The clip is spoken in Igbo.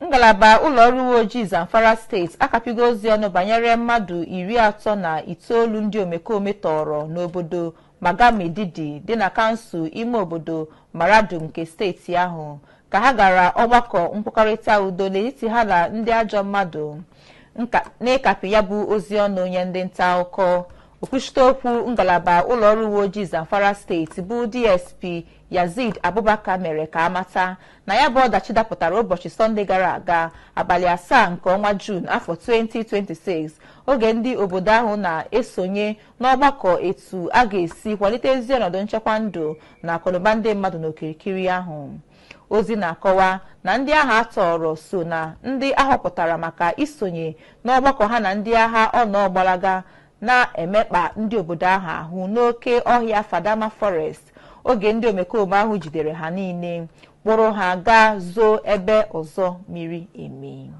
ngalaba ụlọ ọrụ uwe ojii Zamfara steeti akapigo ozi ọnụ banyere mmadụ 39 ndị omekome tọrọ n'obodo Magamididi dị na kansụl ime obodo Maradum nke steeti ahụ ka ha gara ọgbakọ nkwekọrịta udo n'etiti ha na ndị ajọ mmadụ. N'ịkapị ya bụ ozi ọnụ onye ndị nta akụkọ, okwuchite okwu ngalaba ụlọ ọrụ uwe ojii Zamfara steeti bụ DSP Yazid Abubakar mere ka amata na ya bụ ọdachi dapụtara ụbọchị Sọnde gara aga abalị 7 nke ọnwa Juun afọ 2026 oge ndị obodo ahụ na-esonye n'ọgbakọ etu a ga-esi kwalite ezi ọnọdụ nchekwa ndụ na akụnụba ndị mmadụ n'okirikiri ahụ. Ozi na-akọwa na ndị agha atọrọ so na ndị ahọpụtara maka isonye n'ọgbakọ ha na ndị agha ọnọgbalaga na-emekpa ndị obodo ahụ n'oke ọhịa Fadama Forest oge ndị omekome ahụ jidere ha niile kpụrụ ha gaa zoo ebe ọzọ miri emi.